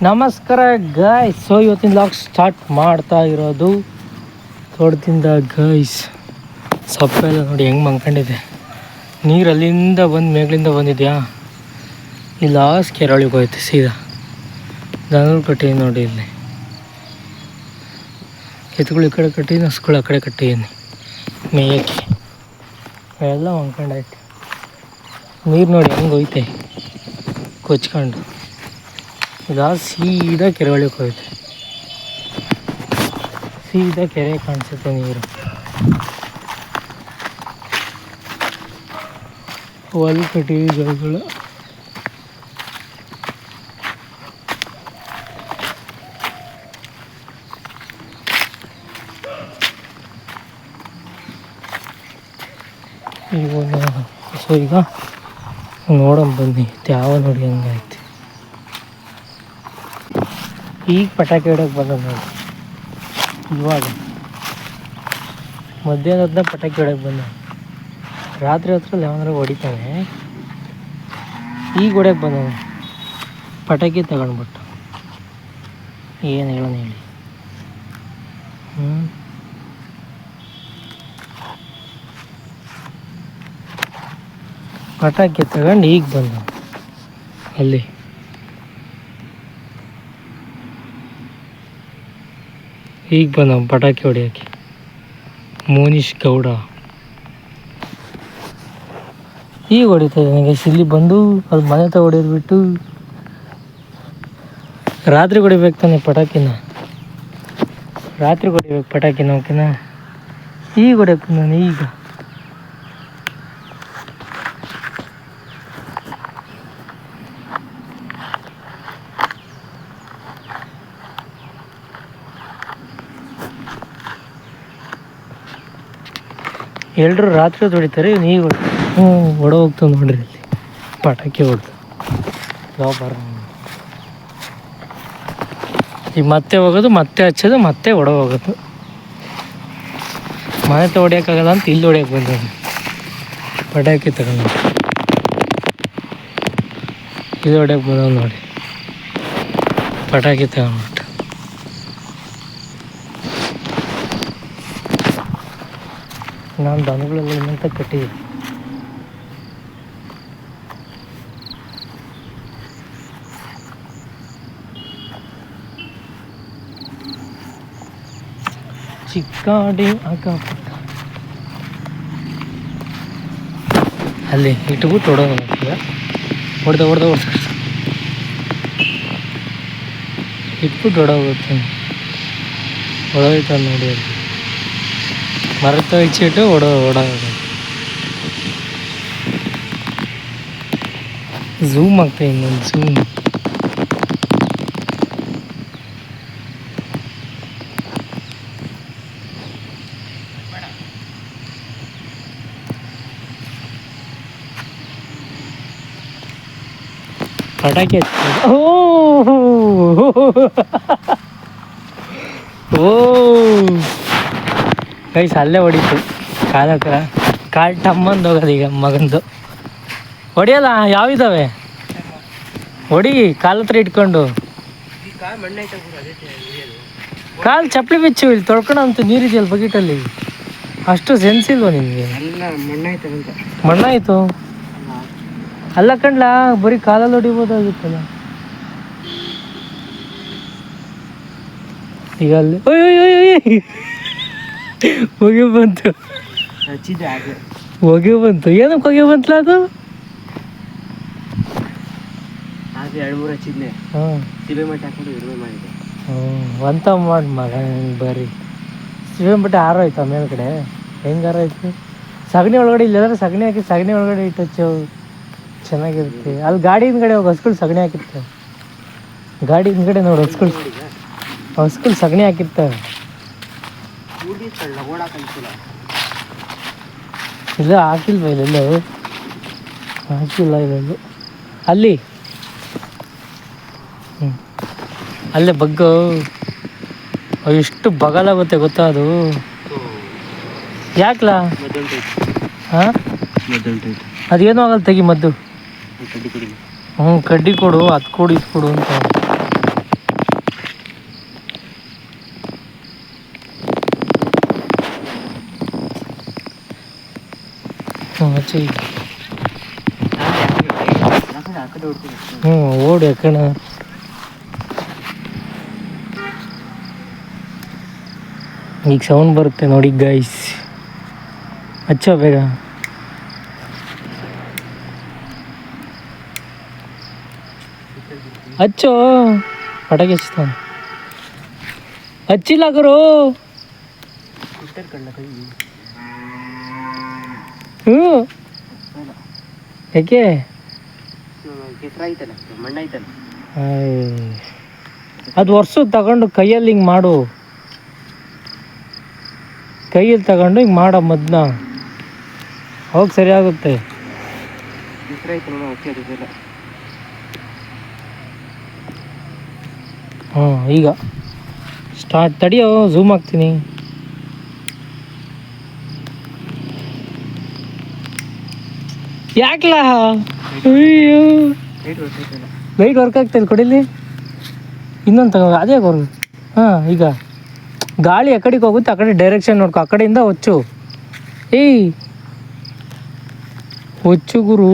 ನಮಸ್ಕಾರ guys. So ಇವತ್ತಿನ log start ಮಾಡ್ತಾ ಇರೋದು ತೋಟದಿಂದ ಗೈಸ್. ಸೊಪ್ಪೆಲ್ಲ ನೋಡಿ ಹೆಂಗೆ ಮಂಕೊಂಡಿದೆ. ನೀರು ಅಲ್ಲಿಂದ ಬಂದು ಮೇಲಿಂದ ಬಂದಿದೆಯಾ, ಇಲ್ಲಿ ಲಾಸ್ಟ್ ಕೆರಳಿಗೆ ಹೋಯ್ತು ಸೀದಾ. ದನಗಳು ಕಟ್ಟಿದ್ದೀನಿ ನೋಡಿ, ಇಲ್ಲಿ ಎತ್ತುಗಳು ಈ ಕಡೆ ಕಟ್ಟಿದ್ದೀನಿ, ಹಸುಗಳು ಆ ಕಡೆ ಕಟ್ಟಿದ್ದೀನಿ ಮೇಯಕ್ಕೆ. ಎಲ್ಲ ಮಂಕೊಂಡೈತೆ. ನೀರು ನೋಡಿ ಹೆಂಗೆ ಹೋಯ್ತೆ ಕೊಚ್ಕೊಂಡು. ಇದಾ ಸೀದಾ ಕೆರೆ ಒಳಗೆ ಹೋಯ್ತು. ಸೀದಾ ಕೆರೆ ಕಾಣಿಸುತ್ತೆ ನೀರು. ಹೊಲ್ ಕಟ್ಟಿಗೆಗಳು ಸೊ ಈಗ ನೋಡೋಣ ಬನ್ನಿ ಯಾವ ನೋಡಿ ಹಂಗೈತೆ. ಈಗ ಪಟಾಕಿ ಹೊಡೋಕೆ ಬಂದ ನೋಡಿ. ಇವಾಗ ಮಧ್ಯಾಹ್ನದ ಪಟಾಕಿ ಹೊಡೋಕೆ ಬಂದ. ರಾತ್ರಿ ಹೊತ್ತು 11 ಹೊಡಿತಾನೆ. ಈಗ ಹೊಡ್ಯಕ್ಕೆ ಬಂದ ಪಟಾಕಿ ತಗೊಂಡ್ಬಿಟ್ಟು. ಏನು ಹೇಳೋಣ ಹೇಳಿ. ಪಟಾಕಿ ತಗೊಂಡು ಈಗ ಬಂದ. ಅಲ್ಲಿ ಈಗ ಬಂದ ಪಟಾಕಿ ಹೊಡಿಯೋಕ್ಕೆ ಮೋನಿಶ್ ಗೌಡ. ಈಗ ಹೊಡಿತಾ ನನಗೆ ಇಲ್ಲಿ ಬಂದು ಅದು ಮನೆ ತಗ ಹೊಡಿಯೋದು ಬಿಟ್ಟು ರಾತ್ರಿ ಹೊಡಿಬೇಕು ತಾನೆ ಪಟಾಕಿನ. ರಾತ್ರಿ ಹೊಡಿಬೇಕು ಪಟಾಕಿನ ಓಕೆನಾ. ಈಗ ಹೊಡಿಯೋಕೆ ನಾನು ಈಗ ಎಲ್ಲರೂ ರಾತ್ರಿ ಹೊಡಿತಾರೆ. ಈಗ ಹೊಡ ಹೋಗ್ತಾವೆ ನೋಡ್ರಿ ಅಲ್ಲಿ ಪಟಾಕಿ ಹೊಡೆದು. ಯಾವ ಬರ ಈಗ ಮತ್ತೆ ಹೋಗೋದು, ಮತ್ತೆ ಹಚ್ಚೋದು, ಮತ್ತೆ ಹೊಡ ಹೋಗೋದು. ಮನೆ ಹೊಡಿಯೋಕ್ಕಾಗಲ್ಲ ಅಂತ ಇಲ್ಲಿ ಹೊಡಿಯೋಕೆ ಬಂದ ಪಟಾಕಿ ತಗೊಂಡು. ಇದು ಹೊಡ್ಯೋಕೆ ಬಂದವ್ ನೋಡಿ ಪಟಾಕಿ ತಗೊಂಡ್ಬಿಟ್ಟು. ನಾನು ದನಗಳೆಲ್ಲ ಇನ್ನಂತ ಕಟ್ಟಿದ್ದೆ. ಚಿಕ್ಕಾಡಿ ಅಕ್ಕಪಕ್ಕ ಅಲ್ಲಿ ಇಟ್ಬಿಟ್ಟು ಹೊಡೋದು. ಹೊಡೆದ ಇಟ್ಬಿಟ್ಟು ಹೊಡೋಗುತ್ತೆ. ಹೊಡೋಯ್ತ ನೋಡಿ ಅಲ್ಲಿ ಮರತ ಹಚ್ಚಿಟ್ಟು ಓಡೋದು. ಝೂಮ್ ಆಗ್ತಾ ಇನ್ನೊಂದು ಝೂಮ್. ಪಟಾಕಿ ಓ ಗೈಸ್ ಅಲ್ಲೇ ಹೊಡಿತು ಕಾಲ ಹತ್ರ. ಕಾಲು ಟಮ್ಮಂದು ಹೋಗೋದು ಈಗ ಮಗಂದು. ಹೊಡಿಯಲ್ಲ ಯಾವಿದ್ದಾವೆ ಹೊಡಿ ಕಾಲ ಹತ್ರ ಇಟ್ಕೊಂಡು. ಕಾಲು ಚಪ್ಪಲಿ ಬಿಚ್ಚು, ಇಲ್ಲಿ ತೊಳ್ಕೊಳಂತ ನೀರಿದೆಯಲ್ಲ ಬಕೆಟಲ್ಲಿ. ಅಷ್ಟು ಸೆನ್ಸ್ ಇಲ್ವ ನಿಮಗೆ? ಮಣ್ಣಾಯ್ತು ಅಲ್ಲ ಕಣ್ಲ, ಬರೀ ಕಾಲಲ್ಲಿ ಹೊಡಿಬೋದಾಗಿತ್ತಲ್ಲ. ಈಗ ಅಲ್ಲಿ ಹೊಗೆ ಬಂತು. ಹೊಗೆ ಬಂತು. ಏನಕ್ಕೆ ಹೊಗೆ ಬಂತಲ್ಲ ಅದು? ಅಂತ ಮಾಡಿ ಮಗ ಬರೀ ಸಿಮೆಂಟ್ ಹಾರೋಯ್ತು ಮೇಲ್ಗಡೆ. ಹೆಂಗೆ ಹಾರೋಯ್ತು? ಸಗಣಿ ಒಳಗಡೆ ಇಲ್ಲಾಂದ್ರೆ ಸಗಣಿ ಹಾಕಿ ಸಗಣಿ ಒಳಗಡೆ ಇಟ್ಟು ಚೆನ್ನಾಗಿರುತ್ತೆ. ಅಲ್ಲಿ ಗಾಡಿ ಹಿಂದ್ಗಡೆ ಹೋಗಿ ಹಸ್ಗಳು ಸಗಣಿ ಹಾಕಿರ್ತವೆ. ಗಾಡಿ ಹಿಂದ್ಗಡೆ ನೋಡಿ ಹಸ್ಗಳು ಸಗಣಿ ಹಾಕಿರ್ತವೆ. ಇಲ್ಲ ಹಾಕಿಲ್ವ? ಇಲ್ಲೆಲ್ಲ ಹಾಕಿಲ್ಲ ಇಲ್ಲೆಲ್ಲ. ಅಲ್ಲಿ ಅಲ್ಲೇ ಬಗ್ಗು ಎಷ್ಟು ಬಗಲಾಗುತ್ತೆ ಗೊತ್ತಾ ಅದು? ಯಾಕ್ಲಾ? ಹಾಂ ಅದೇನೂ ಆಗಲ್ಲ, ತೆಗಿ ಮದ್ದು. ಕಡ್ಡಿ ಕೊಡು, ಅದು ಕೊಡು, ಇದು ಕೊಡು ಅಂತ. ಹಚ್ಚಿ. ಹ್ಞೂ ಓಡಿ ಯಾಕಣ. ಈಗ ಸೌಂಡ್ ಬರುತ್ತೆ ನೋಡಿ ಗೈಸ್. ಹಚ್ಚೋ ಬೇಗ. ಹಚ್ಚೋ ಪಟಾಕಿ ಹಚ್ತಾನೆ. ಹಚ್ಚಿಲ್ಲ ಗುರು. ಹ್ಞೂ ಯಾಕೆ ಅದು ವರ್ಷದ ತಗೊಂಡು ಕೈಯಲ್ಲಿ ಹಿಂಗೆ ಮಾಡು. ಕೈಯಲ್ಲಿ ತಗೊಂಡು ಹಿಂಗೆ ಮಾಡೋ ಮದ್ನ ಅವಾಗ ಸರಿ ಆಗುತ್ತೆ. ಹ್ಞೂ ಈಗ ಸ್ಟಾರ್ಟ್. ತಡಿಯೋ ಝೂಮ್ ಆಗ್ತೀನಿ. ಯಾಕಲಾ ಅಯ್ಯೋ ಲೈಟ್ ವರ್ಕ್ ಆಗ್ತಾಯಿಲ್ಲ ಕೊಡಿಲಿ. ಇನ್ನೊಂದು ತಗೋ ಅದೇ ವರ್ಕ್. ಹಾಂ ಈಗ ಗಾಳಿ ಆ ಕಡೆಗೆ ಹೋಗುತ್ತೆ, ಆ ಕಡೆ ಡೈರೆಕ್ಷನ್ ನೋಡ್ಕೊ. ಆ ಕಡೆಯಿಂದ ಹೊಚ್ಚು. ಏಯ್ ಹೊಚ್ಚು ಗುರು.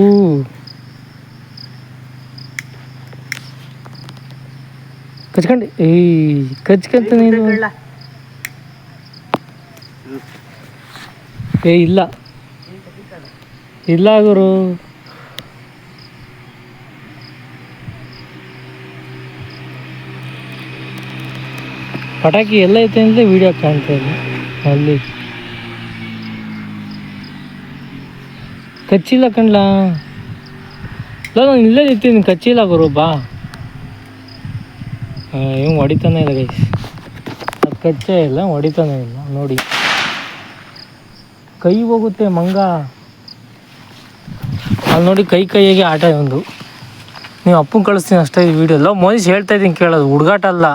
ಕಚ್ಕೊಂಡು ಕಚ್ಕಂತ ನೀನು. ಇಲ್ಲ ಇಲ್ಲ ಗುರು. ಪಟಾಕಿ ಎಲ್ಲ ಐತೆ ಅಂದರೆ ವೀಡಿಯೋ ಕಾಣ್ತಾ ಇಲ್ಲ. ಅಲ್ಲಿ ಕಚ್ಚಿಲ್ಲ ಕಣ್ಲ. ಇಲ್ಲ ನಾನು ಇಲ್ಲೇ ನಿಂತೀನಿ, ಕಚ್ಚಿಲ್ಲ ಗುರು. ಬಾ. ಇವ್ ಹೊಡಿತಾನೆ ಇಲ್ಲ ಗೈಸ್. ಅದು ಕಚ್ಚೇ ಇಲ್ಲ, ಹೊಡಿತಾನೆ ಇಲ್ಲ ನೋಡಿ. ಕೈ ಹೋಗುತ್ತೆ ಮಂಗ. ಅಲ್ಲಿ ನೋಡಿ ಕೈಯಾಗೆ ಆಟ ಒಂದು. ನೀವು ಅಪ್ಪನ ಕಳಿಸ್ತೀನಿ ಅಷ್ಟೇ ಈ ವಿಡಿಯೋ. ಎಲ್ಲ ಮೋದಿಸ್ ಹೇಳ್ತಾ ಇದ್ದೀನಿ ಕೇಳೋದು, ಹುಡುಗಾಟ ಅಲ್ಲ.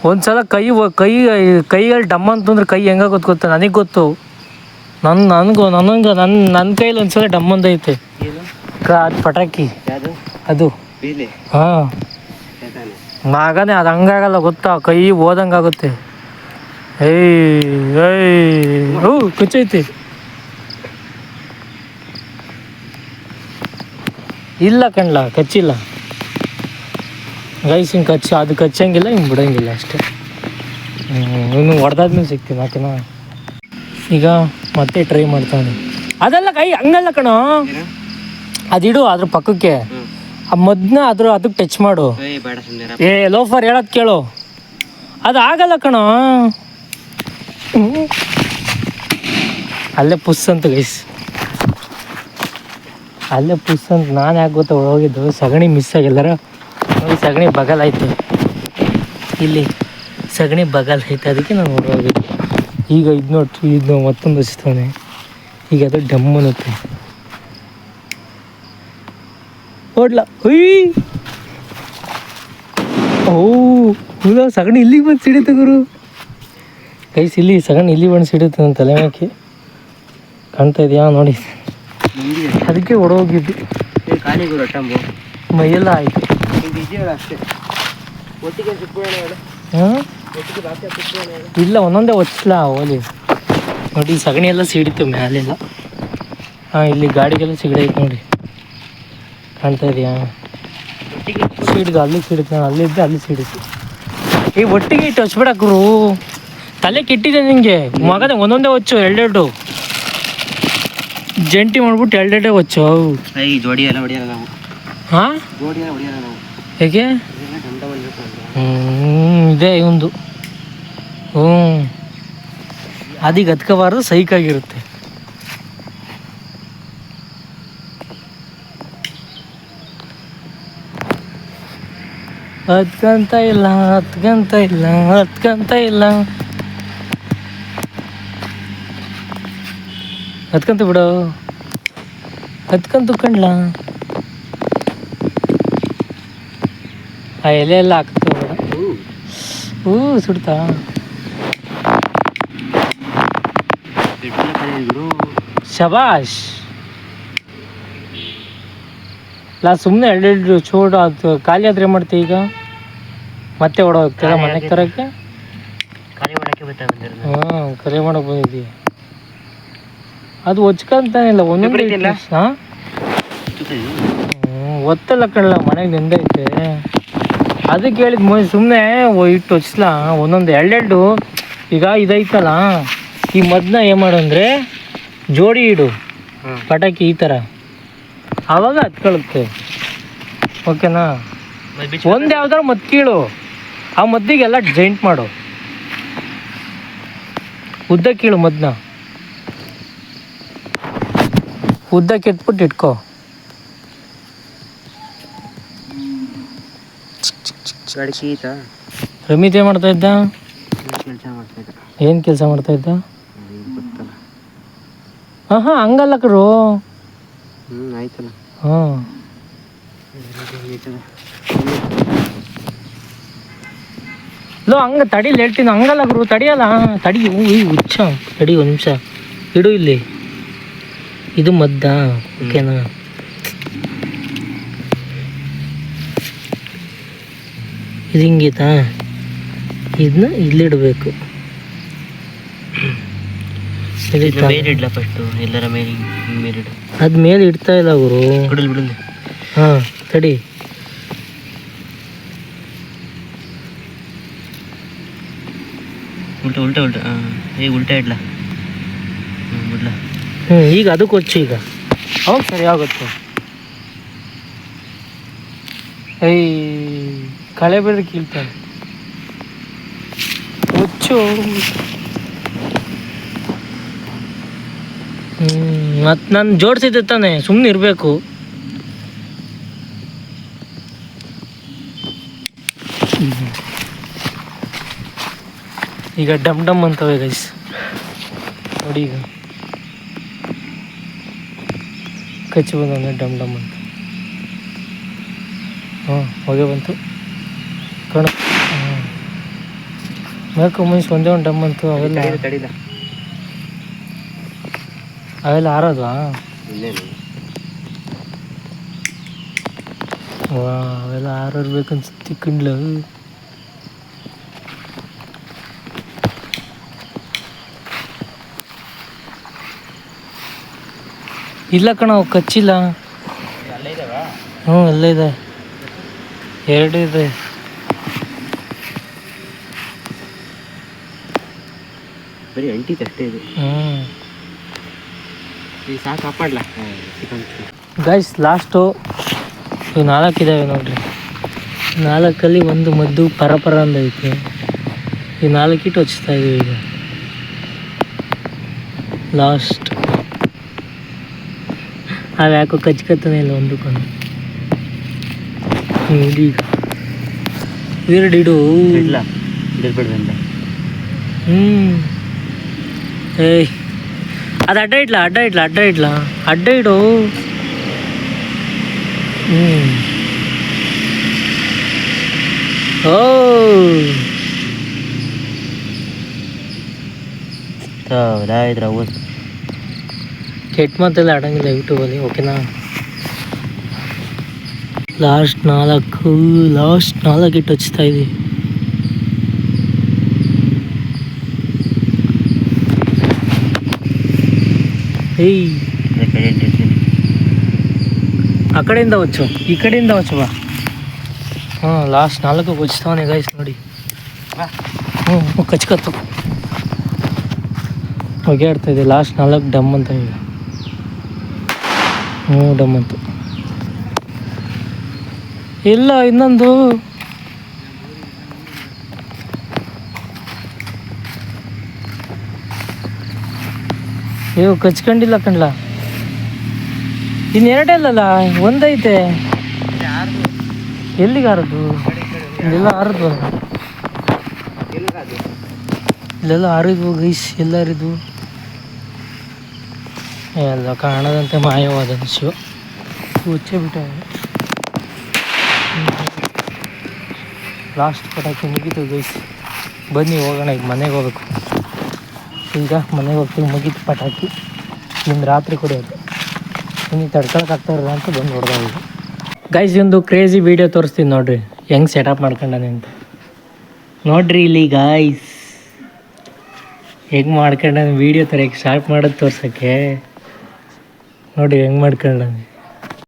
ಒಂದು ಸಲ ಕೈಯಲ್ಲಿ ಡಮ್ಮ ಅಂತಂದ್ರೆ ಕೈ ಹೆಂಗಾಗುತ್ತೆ ಗೊತ್ತಾ? ನನಗೆ ಗೊತ್ತು. ನನ್ನ ಕೈಯಲ್ಲಿ ಒಂದು ಸಲ ಡಮ್ ಅಂತೈತೆ. ಅದು ಪಟಾಕಿ ಅದು. ಹಾಂ ಮಗನೇ ಅದು ಹಂಗಾಗಲ್ಲ ಗೊತ್ತಾ, ಕೈ ಓದಂಗಾಗುತ್ತೆ. ಹ್ಞೂ ಕಚ್ಚೈತಿ. ಇಲ್ಲ ಕಣ್ಲ ಕಚ್ಚಿಲ್ಲ ಗೈಸ್. ಹಿಂಗೆ ಅದು ಕಚ್ಚಂಗಿಲ್ಲ, ಹಿಂಗೆ ಬಿಡೋಂಗಿಲ್ಲ ಅಷ್ಟೇ. ಇನ್ನು ಹೊಡೆದಾದ್ಮೇಲೆ ಸಿಗ್ತೀನಿ ಓಕೆನಾ. ಈಗ ಮತ್ತೆ ಟ್ರೈ ಮಾಡ್ತಾನೆ. ಅದೆಲ್ಲ ಕೈ ಹಂಗಲ್ಲ ಕಣೋ, ಅದಿಡು ಅದ್ರ ಪಕ್ಕಕ್ಕೆ. ಆ ಮದ್ನ ಅದಕ್ಕೆ ಟಚ್ ಮಾಡು. ಲೋಫರ್ ಹೇಳೋದು ಕೇಳು. ಅದು ಆಗಲ್ಲ ಕಣೋ. ಅಲ್ಲೇ ಪುಸ್ ಅಂತ ಗೈಸ್, ಅಲ್ಲೇ ಪುಸ್ ಅಂತ. ನಾನು ಯಾಕೆ ಗೊತ್ತಾ ಹೋಗಿದ್ದು, ಸಗಣಿ ಮಿಸ್ ಆಗಿಲ್ಲರ ನೋಡಿ. ಸಗಣಿ ಬಗಲ್ ಆಯ್ತು, ಇಲ್ಲಿ ಸಗಣಿ ಬಗಲ್ ಐತೆ, ಅದಕ್ಕೆ ನಾನು ಹೋಗಿದ್ದು. ಈಗ ಇದು ಮತ್ತೊಂದು ಹಚ್ತಾನೆ. ಈಗ ಅದು ಡಮ್ ಅನ್ನುತ್ತೆ. ಓಡ್ಲ ಓ ಸಗಣಿ ಇಲ್ಲಿಗೆ ಬಂದು ಸಿಡಿತು ಗುರು. ಗೈಸ್ ಇಲ್ಲಿ ಸಗಣಿ ಇಲ್ಲಿ ಬಂದು ಸಿಡಿತು ನನ್ನ ತಲೆ ಹಾಕಿ. ಕಾಣ್ತಾ ಇದೆಯಾ ನೋಡಿ. ಅದಕ್ಕೆ ಹೊಡೋಗಿದ್ದು. ಮೈಯೆಲ್ಲ ಆಯಿತು. ಹಾಂ ಇಲ್ಲ ಒಂದೊಂದೇ ಹೊಚ್ಚಲ ಓಲಿ ನೋಡಿ. ಸಗಣಿ ಎಲ್ಲ ಸಿಡಿತು ಮ್ಯಾಲೆಲ್ಲ. ಹಾಂ ಇಲ್ಲಿ ಗಾಡಿಗೆಲ್ಲ ಸಿಗಡೈತೆ ನೋಡಿ, ಕಾಣ್ತಾ ಇದೆಯಾ? ಸಿಡಿದು ಅಲ್ಲಿ ಸಿಡಿತು, ಅಲ್ಲಿದ್ದೆ ಅಲ್ಲಿ ಸಿಡಿತು. ಈ ಒಟ್ಟಿಗೆ ಇಟ್ಟು ಹಚ್ಬಿಡಕ್ರು. ತಲೆ ಕೆಟ್ಟಿದೆ ನಿಂಗೆ ಮಗದ. ಒಂದೊಂದೇ ಹೊಚ್ಚು, ಎರಡೆರಡು ಜಂಟಿ ಮಾಡ್ಬಿಟ್ಟು ಎರಡೆರಡೇ ಹೊಚ್ಚು. ಹಾಂ ಹೇಗೆ? ಇದೆ ಇವಂದು. ಅದೀಗ ಹತ್ಕೋಬಾರ್ದು, ಸೈಕಾಗಿರುತ್ತೆ. ಹತ್ಕಂತ ಇಲ್ಲ ಹತ್ಕಂತ ಬಿಡು. ಹತ್ಕಂತ ಕಣ್ಲ. ಆ ಎಲೆ ಎಲ್ಲ ಹಾಕ್ತು ಬೇಡ. ಸುಡ್ತಾ. ಶಬಾಷ್. ಸುಮ್ಮನೆ ಎರಡೆರಡು ಚೂಡು ಅದು ಖಾಲಿ ಆದ್ರೆ ಮಾಡ್ತೀವಿ. ಈಗ ಮತ್ತೆ ಹೋಗ್ತೀರಾ ಮನೆಗೆ ತರಕ್ಕೆ? ಕರೆ ಮಾಡಕ್ಕೆ ಬಂದಿದ್ದೀವಿ. ಅದು ಹೊಚ್ಕೊಂತಾನಿಲ್ಲ ಒಂದೊಂದು ಹಾಂ ಒತ್ತಲ್ಲ ಕಣಲ್ಲ ಮನೆಗೆ ನೆಂದೈತೆ ಅದಕ್ಕೆ ಹೇಳಿದ್ ಸುಮ್ಮನೆ ಇಟ್ಟು ಹೊಚ್ಲ ಒಂದೊಂದು ಎರಡೆರಡು ಈಗ ಇದೈತಲ್ಲ ಈ ಮದ್ದನ್ನ ಏನು ಮಾಡು ಅಂದರೆ ಜೋಡಿ ಇಡು ಪಟಾಕಿ ಈ ಥರ ಆವಾಗ ಹತ್ಕೊಳುತ್ತೆ ಓಕೆನಾ. ಒಂದು ಯಾವ್ದಾರು ಮದ್ದು ಕೀಳು ಆ ಮದ್ದಿಗೆಲ್ಲ ಜೈಂಟ್ ಮಾಡು ಉದ್ದ ಕೀಳು ಮದ್ದನ್ನ ಉದ್ದ ಕೆತ್ಬಿಟ್ಟು ಇಟ್ಕೋ. ರಮಿತ್ ಏನು ಮಾಡ್ತಾ ಇದ್ದ? ಏನು ಕೆಲಸ ಮಾಡ್ತಾ ಇದ್ದ? ಹಾಂ ಹಂಗಲ್ಲ ಕರು ಆಯ್ತಲ್ಲ. ಹಾಂ ಲೋ ಹಂಗೆ ತಡಿಲಿ ಹೇಳ್ತೀನಿ ಹಂಗಲ್ಲ ಗುರು ತಡಿಯಲ್ಲ ತಡಿ ಹುಚ್ಚ ತಡಿ ಒಂದು ನಿಮಿಷ ಇಡು ಇಲ್ಲಿ ಇದು ಮದ್ದಾ ಓಕೆನಾ. ಇದು ಹಿಂಗೈತಾ ಇದನ್ನ ಇಲ್ಲಿಡಬೇಕು ಅದು ಮೇಲೆ ಇಡ್ತಾ ಇಲ್ಲ ಗುರು ಹಾಂ ತಡಿ ಉಲ್ಟಾ ಈಗ ಉಲ್ಟಾ ಇಡ್ಲಾ ಬಿಡ್ಲಾ ಈಗ ಅದಕ್ಕೆ ಹೊಚ್ಚು ಈಗ ಅವಾಗ ಸರಿ ಆಗುತ್ತೆ. ಕಳೆ ಬೇರೆ ಕೀಳ್ತಾನೆ ಹೊಚ್ಚು. ಮತ್ತು ನಾನು ಜೋಡಿಸಿದ್ದೆ ತಾನೆ ಸುಮ್ಮನೆ ಇರಬೇಕು. ಈಗ ಡಮ್ ಡಮ್ ಅಂತವೆ ಗೈಸ್ ನೋಡಿ ಈಗ ಕಚ್ಚಿ ಬಂದ ಡಮ್ ಡಮ್ ಅಂತ ಹೊಗೆ ಬಂತು ಕಣ ಮೇಲ್ಕ ಮುಂಚೆ ಒಂದೇ ಒಂದು ಡಮ್ ಅಂತು ಅವೆಲ್ಲ ಅವೆಲ್ಲ ಆರೋದ್ವಾ ಅವೆಲ್ಲ ಆರೋರ್ಬೇಕನ್ಸುತ್ತೆ ಕಿಂಡ್ಲು. ಇಲ್ಲ ಕಣ ಅವು ಕಚ್ಚಿಲ್ಲ. ಎಲ್ಲ ಇದೆ 2 ಇದೆ. ಬರೀ ಅಂಟಿತ್ತು ಅಷ್ಟೇ ಇದು. ಈಗ ಸಾಕು ಕಾಪಾಡ್ಲ ಗೈಸ್ ಲಾಸ್ಟು ಇವು 4 ಇದ್ದಾವೆ ನೋಡ್ರಿ. 4ಅಲ್ಲಿ ಒಂದು ಮದ್ದು ಪರ ಅಂದೈತೆ. ಈ 4 ಇಟ್ಟು ಹಚ್ತಾ ಇದೀವಿ ಈಗ ಲಾಸ್ಟ್. ಅವು ಯಾಕೋ ಕಚ್ಕತ್ತಾನೆ ಇಲ್ಲ ಒಂದಕ್ಕೊಂದು. ಇದೀಗ ವೀರಡಿಡು ಇಲ್ಲ ಇಡಬೇಡ್ದಂದ ಏಯ್ ಅದು ಅಡ್ಡ ಇಡ್ಲಾ ಅಡ್ಡ ಇಡು. ಓ ಕೆಟ್ಟ ಮಾತೆಲ್ಲ ಆಡಂಗಿಲ್ಲ ಯೂಟ್ಯೂಬಲ್ಲಿ ಓಕೆನಾ. ಲಾಸ್ಟ್ 4 ಇಟ್ಟು ಹಚ್ತಾ ಇದೀವಿ. ಆ ಕಡೆಯಿಂದ ಹೊಚ್ಚು ಈ ಕಡೆಯಿಂದ ಹೊಚ್ಚು ಬಾ. ಲಾಸ್ಟ್ 4 ಹೊಚ್ತಾವನೆ ಗೈಸ್ ನೋಡಿ. ಕಚ್ಕತ್ತು ಹೊಗೆ ಆಡ್ತಾ ಇದೆ. ಲಾಸ್ಟ್ 4 ಡಮ್ ಅಂತ ಈಗ ಡಮ್ ಅಂತು ಇಲ್ಲ ಇನ್ನೊಂದು ಕಚ್ಕೊಂಡಿಲ್ಲ ಕಣ್ಲ. ಇನ್ನೆರಡೇ ಅಲ್ಲಲ್ಲ ಒಂದೈತೆ. ಎಲ್ಲಿಗೆ ಆರದು ಇಲ್ಲೆಲ್ಲ ಆರದು ಇಲ್ಲೆಲ್ಲ ಆರಿದ್ವು ಗೈಸ್ ಎಲ್ಲ ಆರಿದ್ವು ಎಲ್ಲ ಕಾಣದಂತೆ ಮಾಯವಾದ ಶಿವ ಹುಚ್ಚೇ ಬಿಟ್ಟ. ಲಾಸ್ಟ್ ಪಟಾಕಿ ಮುಗೀತು ಗೈಸ್. ಬನ್ನಿ ಹೋಗೋಣ ಈಗ ಮನೆಗೆ ಹೋಗ್ಬೇಕು. ಈಗ ಮನೆಗೆ ಹೋಗ್ತೀವಿ ಮುಗೀತು ಪಟಾಕಿ. ನಿಮ್ದು ರಾತ್ರಿ ಕುಡಿಯೋದು ನಿಮಗೆ ತಡ್ಕೊಳಕ್ಕಾಗ್ತಾ ಇರಲ್ಲ ಅಂತ ಬಂದು ಹೊಡೆದಾಗ ಗೈಸ್ ಒಂದು ಕ್ರೇಜಿ ವೀಡಿಯೋ ತೋರಿಸ್ತೀನಿ ನೋಡ್ರಿ ಹೆಂಗೆ ಸೆಟಪ್ ಮಾಡ್ಕೊಂಡಾನೆ ಅಂತ ನೋಡ್ರಿ. ಇಲ್ಲಿ ಗೈಸ್ ಹೆಂಗೆ ಮಾಡ್ಕೊಂಡಾನೆ ವೀಡಿಯೋ ಥರ ಸ್ಟಾರ್ಟ್ ಮಾಡೋದು ತೋರ್ಸೋಕ್ಕೆ ನೋಡಿ ಹೆಂಗೆ ಮಾಡ್ಕೊಂಡಂಗೆ